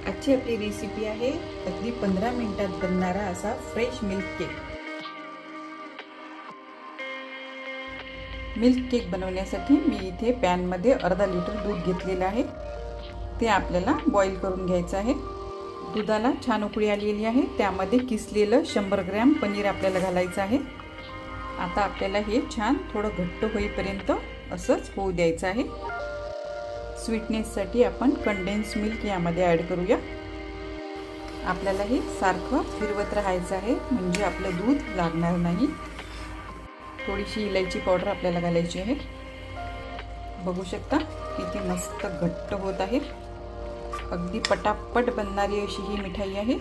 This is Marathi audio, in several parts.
आजची आपली रेसिपी आहे अगदी 15 मिनिटात बनणारा असा fresh milk cake. Milk cake बनवण्यासाठी मी इथे पॅन मध्ये अर्धा लिटर दूध घेतलेलं आहे। ते आपल्याला बॉईल करून घ्यायचं आहे। दुधाला छान उकळी आलेली आहे। त्यामध्ये किसलेलं 100 ग्रॅम पनीर आपल्याला घालायचं आहे। आता आपल्याला हे छान थोडं घट्ट होईपर्यंत असंच होऊ द्यायचं आहे। स्वीटनेससाठी आपण कंडेन्स मिल्क यामध्ये ॲड करूया। आपल्याला हे सारखं फिरवत राहायचं आहे म्हणजे आपलं दूध लागणार नाही। थोडीशी इलायची पावडर आपल्याला घालायची आहे। बघू शकता किती मस्त घट्ट होत आहे। अगदी पटापट बनणारी अशी ही मिठाई आहे।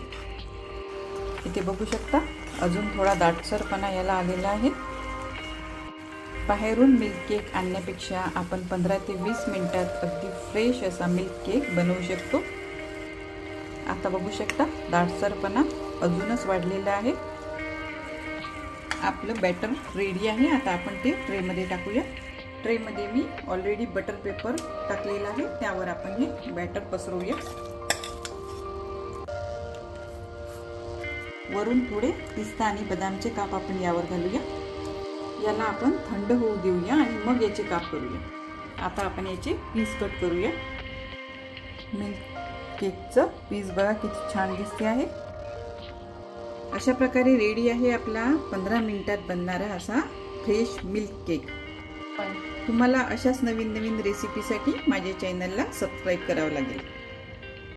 इथे बघू शकता अजून थोडा दाटसरपणा याला आलेला आहे। बाहेरून मिल्क केक आणण्यापेक्षा आपण 15 ते 20 मिनिटात अगदी फ्रेश असा मिल्क केक बनवू शकतो। आता बघू शकता दाटसरपणा अजूनच वाढलेला आहे। आपलं बॅटर रेडी आहे। आता आपण ते ट्रे मध्ये टाकूया। ट्रे मध्ये मी ऑलरेडी बटर पेपर टाकलेला आहे। त्यावर आपण हे बॅटर पसरवूया। वरून थोडे पिस्ता आणि बदामचे काप आपण यावर घालूया। याला आपण थंड होऊ देऊया आणि मग याचे काप करूया। आता आपण याचे पीस कट करूया। मिल्क केकचं पीस बघा किती छान दिसते आहे। अशा प्रकारे रेडी आहे आपला 15 मिनिटात बनणारा असा फ्रेश मिल्क केक। तुम्हाला अशाच नवीन रेसिपीसाठी माझ्या चॅनलला सबस्क्राइब करावं लागेल।